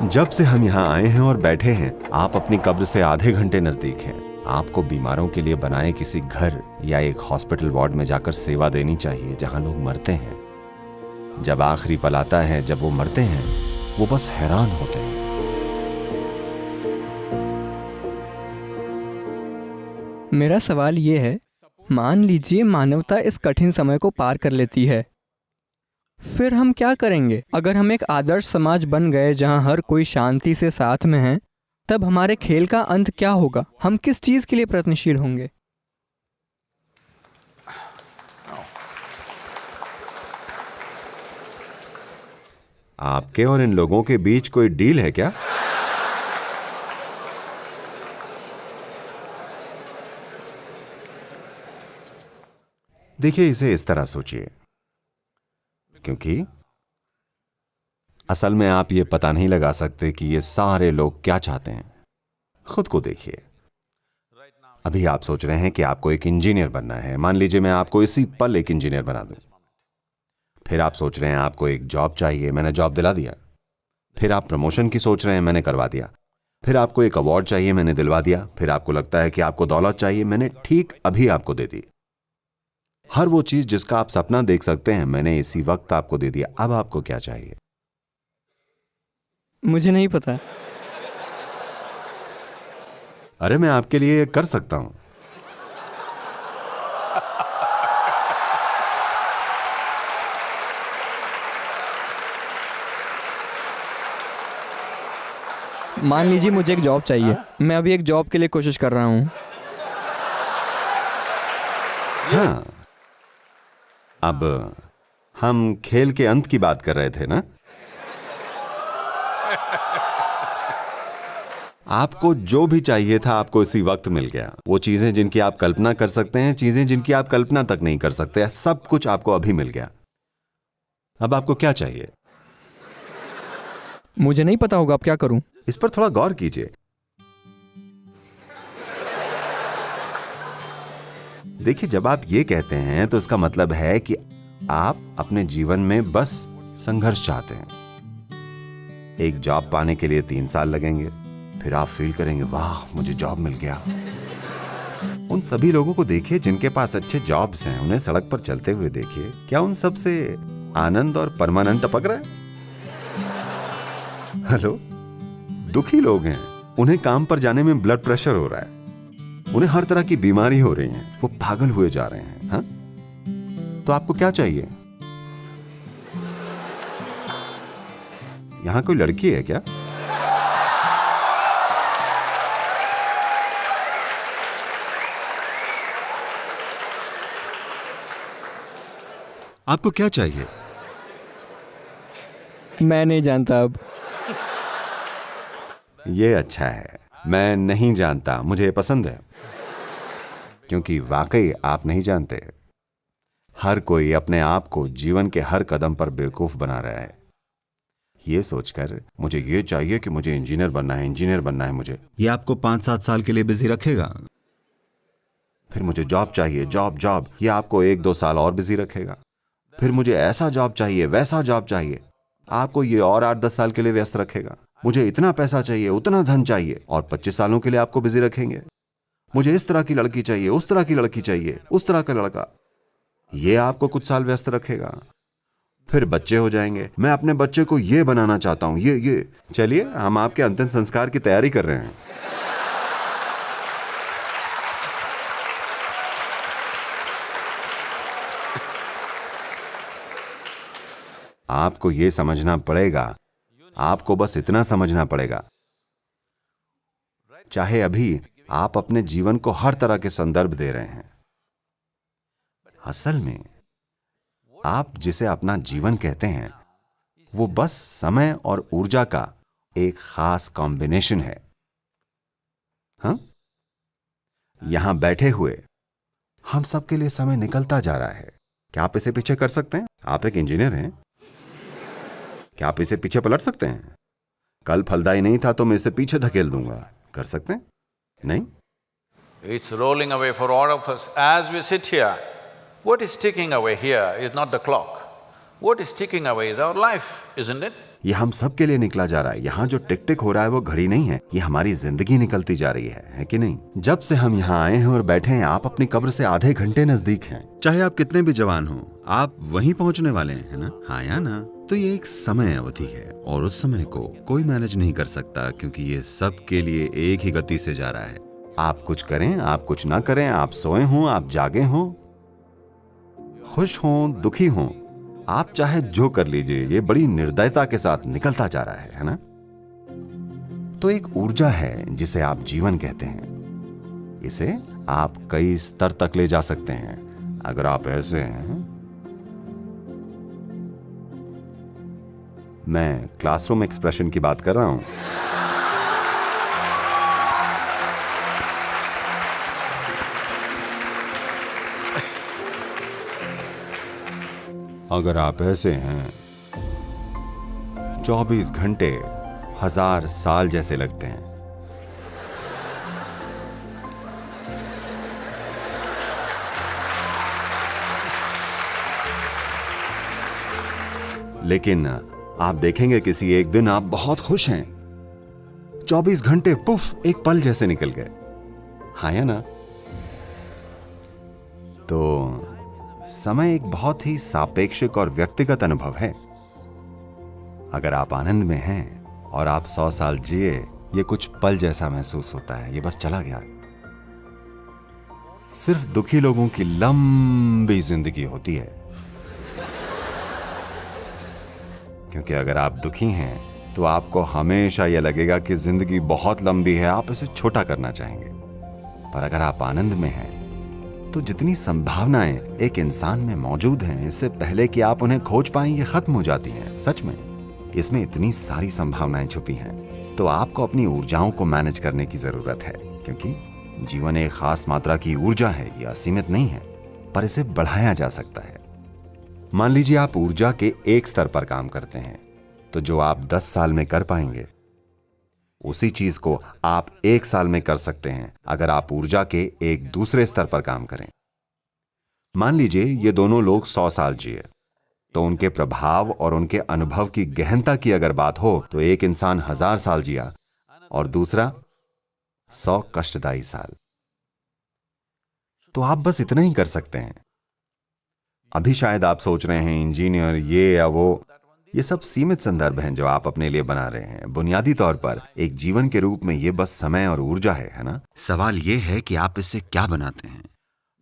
जब से हम यहाँ आए हैं और बैठे हैं, आप अपनी कब्र से आधे घंटे नजदीक हैं। आपको बीमारों के लिए बनाए किसी घर या एक हॉस्पिटल वार्ड में जाकर सेवा देनी चाहिए जहां लोग मरते हैं। जब आखिरी पल आता है, जब वो मरते हैं, वो बस हैरान होते हैं। मेरा सवाल ये है, मान लीजिए मानवता इस कठिन समय को पार कर लेती है, फिर हम क्या करेंगे? अगर हम एक आदर्श समाज बन गए जहां हर कोई शांति से साथ में है, तब हमारे खेल का अंत क्या होगा? हम किस चीज के लिए प्रयत्नशील होंगे? आपके और इन लोगों के बीच कोई डील है क्या? देखिए, इसे इस तरह सोचिए, क्योंकि असल में आप ये पता नहीं लगा सकते कि ये सारे लोग क्या चाहते हैं। खुद को देखिए। अभी आप सोच रहे हैं कि आपको एक इंजीनियर बनना है। मान लीजिए मैं आपको इसी पल एक इंजीनियर बना दूं। फिर आप सोच रहे हैं आपको एक जॉब चाहिए, मैंने जॉब दिला दिया। फिर आप प्रमोशन की सोच रहे हैं, मैंने करवा दिया। फिर आपको एक अवार्ड चाहिए, मैंने दिलवा दिया। फिर आपको लगता है कि आपको दौलत चाहिए, मैंने ठीक अभी आपको दे दी। हर वो चीज जिसका आप सपना देख सकते हैं, मैंने इसी वक्त आपको दे दिया। अब आपको क्या चाहिए? मुझे नहीं पता। अरे, मैं आपके लिए ये कर सकता हूं। मान लीजिए मुझे एक जॉब चाहिए। मैं अभी एक जॉब के लिए कोशिश कर रहा हूँ। हाँ, अब हम खेल के अंत की बात कर रहे थे ना? आपको जो भी चाहिए था आपको इसी वक्त मिल गया। वो चीजें जिनकी आप कल्पना कर सकते हैं, चीजें जिनकी आप कल्पना तक नहीं कर सकते, सब कुछ आपको अभी मिल गया। अब आपको क्या चाहिए? मुझे नहीं पता होगा, अब क्या करूं? इस पर थोड़ा गौर कीजिए। देखिए, जब आप ये कहते हैं तो इसका मतलब है कि आप अपने जीवन में बस संघर्ष चाहते हैं। एक जॉब पाने के लिए 3 साल लगेंगे, फिर आप फील करेंगे, वाह मुझे जॉब मिल गया। उन सभी लोगों को देखिए जिनके पास अच्छे जॉब्स हैं, उन्हें सड़क पर चलते हुए देखिए। क्या उन सब से आनंद और परमानंद टपक रहा है? हेलो, दुखी लोग हैं, उन्हें काम पर जाने में ब्लड प्रेशर हो रहा है, उन्हें हर तरह की बीमारी हो रही है, वो पागल हुए जा रहे हैं। हाँ, तो आपको क्या चाहिए? यहां कोई लड़की है क्या? आपको क्या चाहिए? मैं नहीं जानता अब। ये अच्छा है, मैं नहीं जानता, मुझे पसंद है, क्योंकि वाकई आप नहीं जानते। हर कोई अपने आप को जीवन के हर कदम पर बेवकूफ बना रहा है, ये सोचकर मुझे ये चाहिए कि मुझे इंजीनियर बनना है, इंजीनियर बनना है मुझे। ये आपको 5-7 साल के लिए बिजी रखेगा। फिर मुझे जॉब चाहिए, जॉब जॉब, ये आपको 1-2 साल और बिजी रखेगा। फिर मुझे ऐसा जॉब चाहिए, वैसा जॉब चाहिए, आपको ये और 8-10 साल के लिए व्यस्त रखेगा। मुझे इतना पैसा चाहिए, उतना धन चाहिए, और 25 सालों के लिए आपको बिजी रखेंगे। मुझे इस तरह की लड़की चाहिए, उस तरह की लड़की चाहिए, उस तरह का लड़का, ये आपको कुछ साल व्यस्त रखेगा। फिर बच्चे हो जाएंगे, मैं अपने बच्चे को ये बनाना चाहता हूं, ये। चलिए, हम आपके अंतिम संस्कार की तैयारी कर रहे हैं। आपको ये समझना पड़ेगा, आपको बस इतना समझना पड़ेगा, चाहे अभी आप अपने जीवन को हर तरह के संदर्भ दे रहे हैं, असल में आप जिसे अपना जीवन कहते हैं, वो बस समय और ऊर्जा का एक खास कॉम्बिनेशन है। हाँ, यहां बैठे हुए हम सबके लिए समय निकलता जा रहा है। क्या आप इसे पीछे कर सकते हैं? आप एक इंजीनियर हैं, क्या आप इसे पीछे पलट सकते हैं? कल फलदायी नहीं था तो मैं इसे पीछे धकेल दूंगा। कर सकते हैं? नहीं। It's rolling away for all of us. As we sit here, what is ticking away here is not the clock. What is ticking away is our life, isn't it? ये हम सब के लिए निकला जा रहा है। यहाँ जो टिक टिक हो रहा है वो घड़ी नहीं है, ये हमारी जिंदगी निकलती जा रही है कि नहीं? जब से हम यहाँ आए हैं और बैठे हैं, आप अपनी कब्र से आधे घंटे नजदीक हैं। चाहे आप कितने भी जवान हो, आप वहीं पहुंचने वाले हैं, है ना? हाँ या ना? तो ये एक समय अवधि है और उस समय को कोई मैनेज नहीं कर सकता, क्योंकि ये सब के लिए एक ही गति से जा रहा है। आप कुछ करें, आप कुछ ना करें, आप सोए हों, आप जागे हों, खुश हों, दुखी हों, आप चाहे जो कर लीजिए, ये बड़ी निर्दयता के साथ निकलता जा रहा है ना? तो एक ऊर्जा है जिसे आप जीवन कहते हैं। इसे आप कई स्तर तक ले जा सकते हैं। अगर आप ऐसे हैं, मैं क्लासरूम एक्सप्रेशन की बात कर रहा हूं। अगर आप ऐसे हैं, 24 घंटे 1000 साल जैसे लगते हैं। लेकिन आप देखेंगे किसी एक दिन आप बहुत खुश हैं, 24 घंटे पुफ एक पल जैसे निकल गए। हाँ या ना? तो समय एक बहुत ही सापेक्षिक और व्यक्तिगत अनुभव है। अगर आप आनंद में हैं और आप 100 साल जिए, ये कुछ पल जैसा महसूस होता है, ये बस चला गया। सिर्फ दुखी लोगों की लंबी जिंदगी होती है, क्योंकि अगर आप दुखी हैं तो आपको हमेशा यह लगेगा कि जिंदगी बहुत लंबी है, आप इसे छोटा करना चाहेंगे। पर अगर आप आनंद में हैं तो जितनी संभावनाएं एक इंसान में मौजूद हैं, इससे पहले कि आप उन्हें खोज पाएं, ये खत्म हो जाती हैं। सच में इसमें इतनी सारी संभावनाएं छुपी हैं। तो आपको अपनी ऊर्जाओं को मैनेज करने की जरूरत है, क्योंकि जीवन एक खास मात्रा की ऊर्जा है, यह असीमित नहीं है, पर इसे बढ़ाया जा सकता है। मान लीजिए आप ऊर्जा के एक स्तर पर काम करते हैं, तो जो आप 10 साल में कर पाएंगे, उसी चीज को आप 1 साल में कर सकते हैं अगर आप ऊर्जा के एक दूसरे स्तर पर काम करें। मान लीजिए ये दोनों लोग 100 साल जिए, तो उनके प्रभाव और उनके अनुभव की गहनता की अगर बात हो, तो एक इंसान 1000 साल जिया और दूसरा 100 कष्टदायी साल। तो आप बस इतना ही कर सकते हैं। अभी शायद आप सोच रहे हैं इंजीनियर ये या वो, ये सब सीमित संदर्भ हैं जो आप अपने लिए बना रहे हैं। बुनियादी तौर पर एक जीवन के रूप में ये बस समय और ऊर्जा है ना? सवाल ये है कि आप इससे क्या बनाते हैं।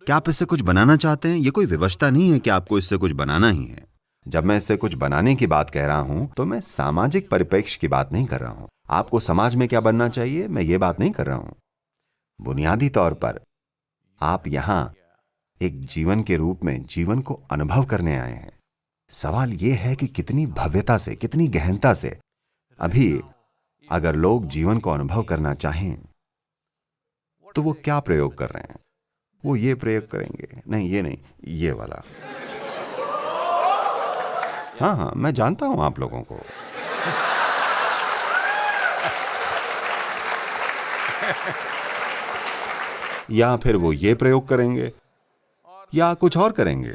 क्या आप इससे कुछ बनाना चाहते हैं? ये कोई विवशता नहीं है कि आपको इससे कुछ बनाना ही है। जब मैं इससे कुछ बनाने की बात कह रहा हूं, तो मैं सामाजिक परिप्रेक्ष्य की बात नहीं कर रहा हूं। आपको समाज में क्या बनना चाहिए, मैं ये बात नहीं कर रहा हूं। बुनियादी तौर पर आप यहां एक जीवन के रूप में जीवन को अनुभव करने आए हैं। सवाल यह है कि कितनी भव्यता से, कितनी गहनता से। अभी अगर लोग जीवन को अनुभव करना चाहें तो वो क्या प्रयोग कर रहे हैं? वो ये प्रयोग करेंगे, नहीं ये नहीं, ये वाला। हाँ, मैं जानता हूं आप लोगों को। या फिर वो ये प्रयोग करेंगे या कुछ और करेंगे।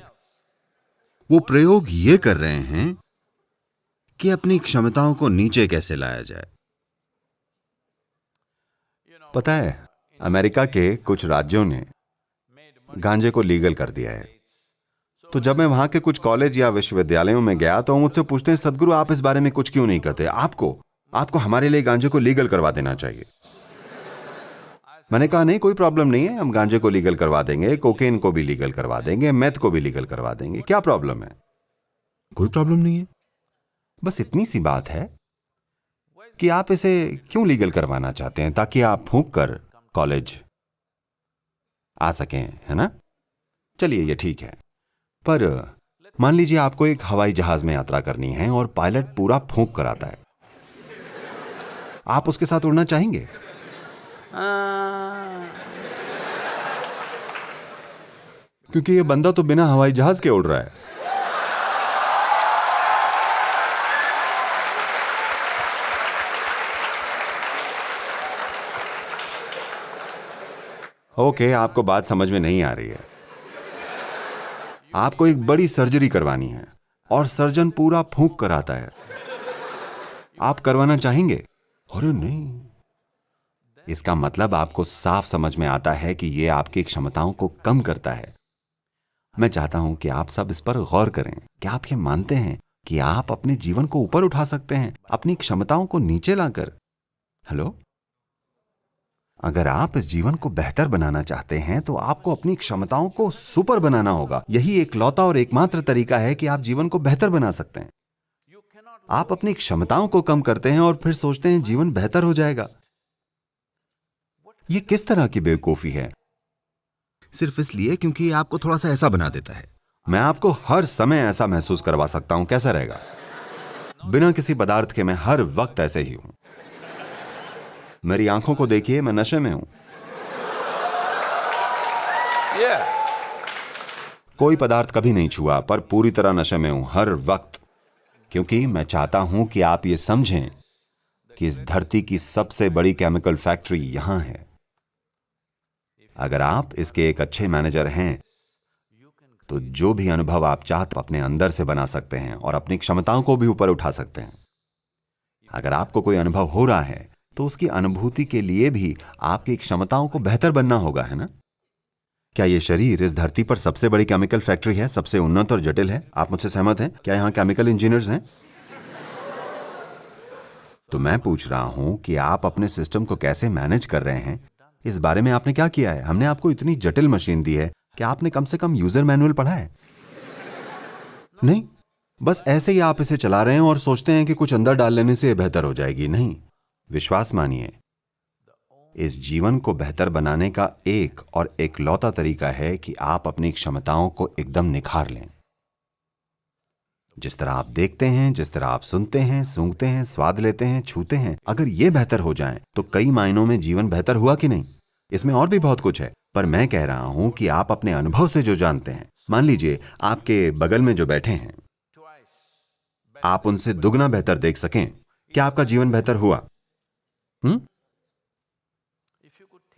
वो प्रयोग ये कर रहे हैं कि अपनी क्षमताओं को नीचे कैसे लाया जाए। पता है, अमेरिका के कुछ राज्यों ने गांजे को लीगल कर दिया है। तो जब मैं वहां के कुछ कॉलेज या विश्वविद्यालयों में गया तो मुझसे पूछते हैं, सदगुरु आप इस बारे में कुछ क्यों नहीं कहते? आपको हमारे लिए गांजे को लीगल करवा देना चाहिए। मैंने कहा नहीं, कोई प्रॉब्लम नहीं है, हम गांजे को लीगल करवा देंगे, कोकेन को भी लीगल करवा देंगे, मेथ को भी लीगल करवा देंगे। क्या प्रॉब्लम है? कोई प्रॉब्लम नहीं है। बस इतनी सी बात है कि आप इसे क्यों लीगल करवाना चाहते हैं, ताकि आप फूंक कर कॉलेज आ सकें, है ना? चलिए ये ठीक है। पर मान लीजिए आपको एक हवाई जहाज में यात्रा करनी है और पायलट पूरा फूंक कर आता है, आप उसके साथ उड़ना चाहेंगे? क्योंकि ये बंदा तो बिना हवाई जहाज के उड़ रहा है। ओके, आपको बात समझ में नहीं आ रही है। आपको एक बड़ी सर्जरी करवानी है, और सर्जन पूरा फूंक कर आता है। आप करवाना चाहेंगे? अरे नहीं। इसका मतलब आपको साफ समझ में आता है कि यह आपकी क्षमताओं को कम करता है। मैं चाहता हूं कि आप सब इस पर गौर करें। क्या आप ये मानते हैं कि आप अपने जीवन को ऊपर उठा सकते हैं अपनी क्षमताओं को नीचे लाकर? हेलो, अगर आप इस जीवन को बेहतर बनाना चाहते हैं तो आपको अपनी क्षमताओं को सुपर बनाना होगा। यही एकलौता और एकमात्र तरीका है कि आप जीवन को बेहतर बना सकते हैं। आप अपनी क्षमताओं को कम करते हैं और फिर सोचते हैं जीवन बेहतर हो जाएगा। यह किस तरह की बेवकूफी है? सिर्फ इसलिए क्योंकि ये आपको थोड़ा सा ऐसा बना देता है। मैं आपको हर समय ऐसा महसूस करवा सकता हूं। कैसा रहेगा? बिना किसी पदार्थ के मैं हर वक्त ऐसे ही हूं। मेरी आंखों को देखिए, मैं नशे में हूं। कोई पदार्थ कभी नहीं छुआ, पर पूरी तरह नशे में हूं हर वक्त, क्योंकि मैं चाहता हूं कि आप ये समझें कि इस धरती की सबसे बड़ी केमिकल फैक्ट्री यहां है। अगर आप इसके एक अच्छे मैनेजर हैं तो जो भी अनुभव आप चाहते अपने अंदर से बना सकते हैं और अपनी क्षमताओं को भी ऊपर उठा सकते हैं। अगर आपको कोई अनुभव हो रहा है तो उसकी अनुभूति के लिए भी आपकी क्षमताओं को बेहतर बनना होगा, है ना? क्या यह शरीर इस धरती पर सबसे बड़ी केमिकल फैक्ट्री है, सबसे उन्नत और जटिल है? आप मुझसे सहमत हैं? क्या यहां केमिकल इंजीनियर्स हैं? तो मैं पूछ रहा हूं कि आप अपने सिस्टम को कैसे मैनेज कर रहे हैं, इस बारे में आपने क्या किया है? हमने आपको इतनी जटिल मशीन दी है कि आपने कम से कम यूजर मैनुअल पढ़ा है? नहीं, बस ऐसे ही आप इसे चला रहे हैं और सोचते हैं कि कुछ अंदर डाल लेने से यह बेहतर हो जाएगी। नहीं, विश्वास मानिए, इस जीवन को बेहतर बनाने का एक और एकलौता तरीका है कि आप अपनी क्षमताओं को एकदम निखार लें। जिस तरह आप देखते हैं, जिस तरह आप सुनते हैं, सूंघते हैं, स्वाद लेते हैं, छूते हैं, अगर ये बेहतर हो जाएं, तो कई मायनों में जीवन बेहतर हुआ कि नहीं? इसमें और भी बहुत कुछ है, पर मैं कह रहा हूं कि आप अपने अनुभव से जो जानते हैं, मान लीजिए आपके बगल में जो बैठे हैं, आप उनसे दुगना बेहतर देख सकें, क्या आपका जीवन बेहतर हुआ?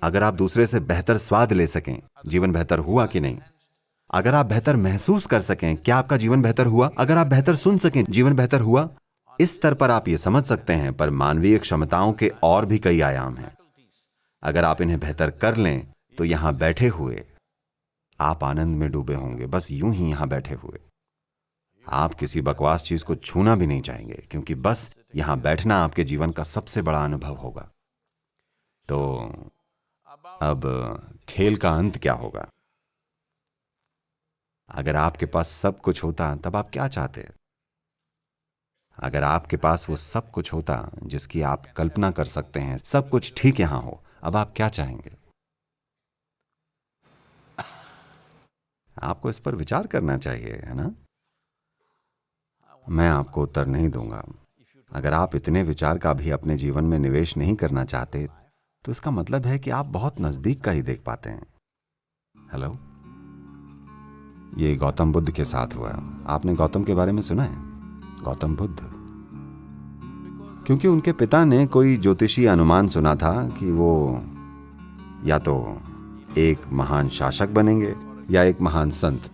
अगर आप दूसरे से बेहतर स्वाद ले सकें, जीवन बेहतर हुआ कि नहीं? अगर आप बेहतर महसूस कर सकें, क्या आपका जीवन बेहतर हुआ? अगर आप बेहतर सुन सकें, जीवन बेहतर हुआ? इस स्तर पर आप ये समझ सकते हैं, पर मानवीय क्षमताओं के और भी कई आयाम हैं। अगर आप इन्हें बेहतर कर लें तो यहां बैठे हुए आप आनंद में डूबे होंगे, बस यूं ही यहां बैठे हुए। आप किसी बकवास चीज को छूना भी नहीं चाहेंगे, क्योंकि बस यहां बैठना आपके जीवन का सबसे बड़ा अनुभव होगा। तो अब खेल का अंत क्या होगा? अगर आपके पास सब कुछ होता तब आप क्या चाहते? अगर आपके पास वो सब कुछ होता जिसकी आप कल्पना कर सकते हैं, सब कुछ ठीक यहां हो, अब आप क्या चाहेंगे? आपको इस पर विचार करना चाहिए, है ना? मैं आपको उत्तर नहीं दूंगा। अगर आप इतने विचार का भी अपने जीवन में निवेश नहीं करना चाहते तो इसका मतलब है कि आप बहुत नजदीक का ही देख पाते हैं। हेलो, ये गौतम बुद्ध के साथ हुआ। आपने गौतम के बारे में सुना है? गौतम बुद्ध, क्योंकि उनके पिता ने कोई ज्योतिषी अनुमान सुना था कि वो या तो एक महान शासक बनेंगे या एक महान संत,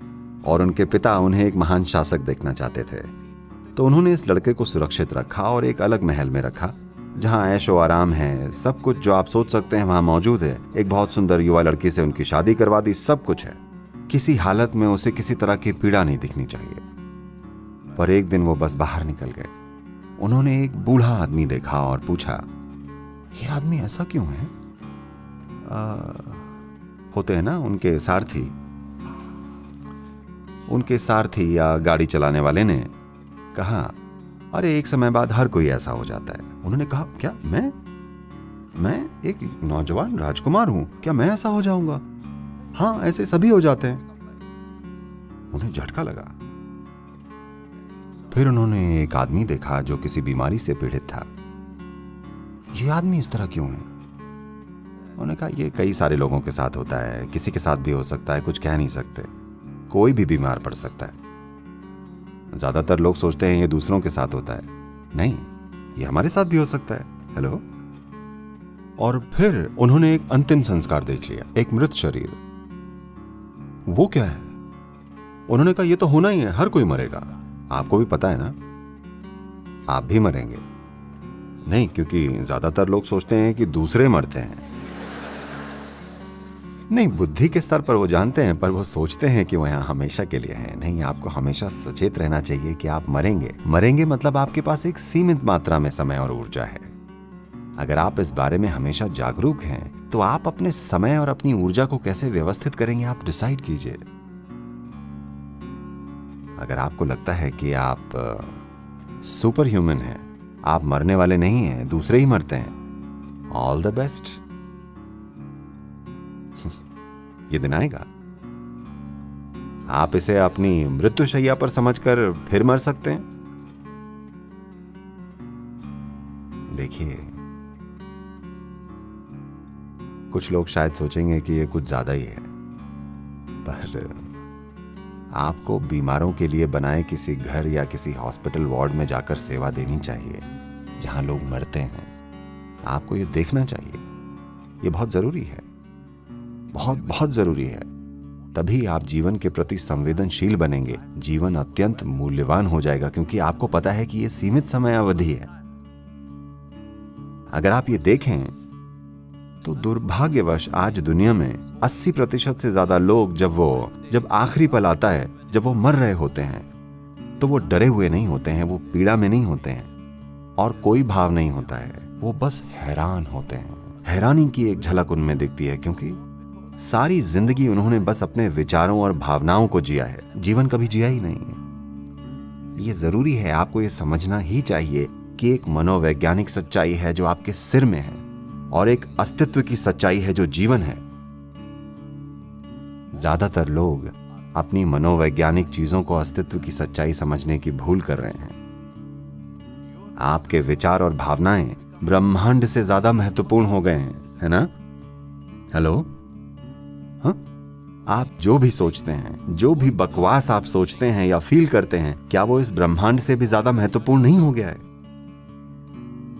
और उनके पिता उन्हें एक महान शासक देखना चाहते थे। तो उन्होंने इस लड़के को सुरक्षित रखा और एक अलग महल में रखा जहां ऐशो आराम है, सब कुछ जो आप सोच सकते हैं वहां मौजूद है। एक बहुत सुंदर युवा लड़की से उनकी शादी करवा दी, सब कुछ है। किसी हालत में उसे किसी तरह की पीड़ा नहीं दिखनी चाहिए। पर एक दिन वो बस बाहर निकल गए। उन्होंने एक बूढ़ा आदमी देखा और पूछा, ये आदमी ऐसा क्यों है? होते हैं ना उनके सारथी या गाड़ी चलाने वाले ने कहा, अरे एक समय बाद हर कोई ऐसा हो जाता है। उन्होंने कहा, क्या मैं एक नौजवान राजकुमार हूं, क्या मैं ऐसा हो जाऊंगा? हाँ, ऐसे सभी हो जाते हैं। उन्हें झटका लगा। फिर उन्होंने एक आदमी देखा जो किसी बीमारी से पीड़ित था। ये आदमी इस तरह क्यों है? उन्होंने कहा, ये कई सारे लोगों के साथ होता है, किसी के साथ भी हो सकता है, कुछ कह नहीं सकते। कोई भी बीमार पड़ सकता है। ज्यादातर लोग सोचते हैं ये दूसरों के साथ होता है, नहीं, ये हमारे साथ भी हो सकता है। हेलो। और फिर उन्होंने एक अंतिम संस्कार देख लिया, एक मृत शरीर। वो क्या है? उन्होंने कहा, ये तो होना ही है, हर कोई मरेगा। आपको भी पता है ना, आप भी मरेंगे। नहीं, क्योंकि ज्यादातर लोग सोचते हैं कि दूसरे मरते हैं। नहीं, बुद्धि के स्तर पर वो जानते हैं, पर वो सोचते हैं कि वो यहाँ हमेशा के लिए है। नहीं, आपको हमेशा सचेत रहना चाहिए कि आप मरेंगे। मरेंगे मतलब आपके पास एक सीमित मात्रा में समय और ऊर्जा है। अगर आप इस बारे में हमेशा जागरूक हैं, तो आप अपने समय और अपनी ऊर्जा को कैसे व्यवस्थित करेंगे, आप डिसाइड कीजिए। अगर आपको लगता है कि आप सुपर ह्यूमन हैं, आप मरने वाले नहीं हैं, दूसरे ही मरते हैं, ऑल द बेस्ट। ये दिन आएगा, आप इसे अपनी मृत्युशैया पर समझकर फिर मर सकते हैं। देखिए, कुछ लोग शायद सोचेंगे कि ये कुछ ज्यादा ही है, पर आपको बीमारों के लिए बनाए किसी घर या किसी हॉस्पिटल वार्ड में जाकर सेवा देनी चाहिए जहां लोग मरते हैं। आपको ये देखना चाहिए, ये बहुत जरूरी है, बहुत बहुत जरूरी है। तभी आप जीवन के प्रति संवेदनशील बनेंगे। जीवन अत्यंत मूल्यवान हो जाएगा, क्योंकि आपको पता है कि ये सीमित समय अवधि है। अगर आप ये देखें तो दुर्भाग्यवश आज दुनिया में 80% से ज्यादा लोग जब आखिरी पल आता है, जब वो मर रहे होते हैं, तो वो डरे हुए नहीं होते हैं, वो पीड़ा में नहीं होते हैं और कोई भाव नहीं होता है, वो बस हैरान होते हैं। हैरानी की एक झलक उनमें दिखती है, क्योंकि सारी जिंदगी उन्होंने बस अपने विचारों और भावनाओं को जिया है, जीवन कभी जिया ही नहीं है। ये जरूरी है, आपको ये समझना ही चाहिए कि एक मनोवैज्ञानिक सच्चाई है जो आपके सिर में है, और एक अस्तित्व की सच्चाई है जो जीवन है। ज्यादातर लोग अपनी मनोवैज्ञानिक चीजों को अस्तित्व की सच्चाई समझने की भूल कर रहे हैं। आपके विचार और भावनाएं ब्रह्मांड से ज्यादा महत्वपूर्ण हो गए हैं, है ना? हेलो? हाँ? आप जो भी सोचते हैं, जो भी बकवास आप सोचते हैं या फील करते हैं, क्या वो इस ब्रह्मांड से भी ज्यादा महत्वपूर्ण नहीं हो गया है?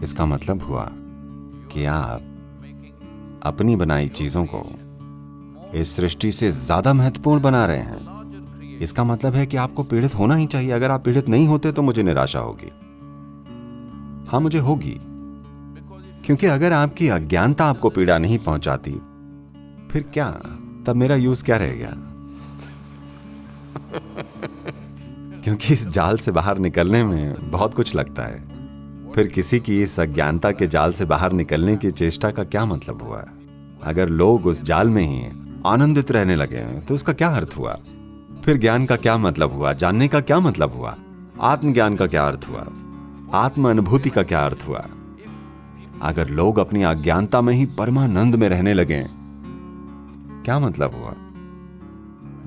इसका मतलब हुआ कि आप अपनी बनाई चीजों को इस सृष्टि से ज्यादा महत्वपूर्ण बना रहे हैं। इसका मतलब है कि आपको पीड़ित होना ही चाहिए। अगर आप पीड़ित नहीं होते तो मुझे निराशा होगी। हाँ, मुझे होगी, क्योंकि अगर आपकी अज्ञानता आपको पीड़ा नहीं पहुंचाती, फिर क्या, तब मेरा यूज क्या रह गया? क्योंकि इस जाल से बाहर निकलने में बहुत कुछ लगता है। फिर किसी की इस अज्ञानता के जाल से बाहर निकलने की चेष्टा का क्या मतलब हुआ? अगर लोग उस जाल में ही आनंदित रहने लगे तो उसका क्या अर्थ हुआ? फिर ज्ञान का क्या मतलब हुआ? जानने का क्या मतलब हुआ? आत्मज्ञान का क्या अर्थ हुआ? आत्म अनुभूति का क्या अर्थ हुआ? अगर लोग अपनी अज्ञानता में ही परमानंद में रहने लगे, क्या मतलब हुआ?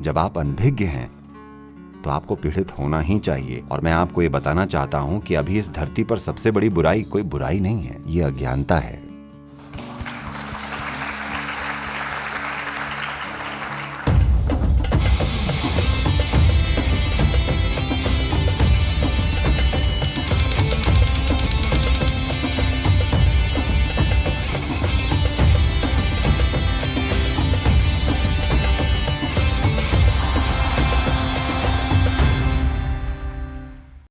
जब आप अनभिज्ञ हैं तो आपको पीड़ित होना ही चाहिए। और मैं आपको ये बताना चाहता हूं कि अभी इस धरती पर सबसे बड़ी बुराई कोई बुराई नहीं है, ये अज्ञानता है।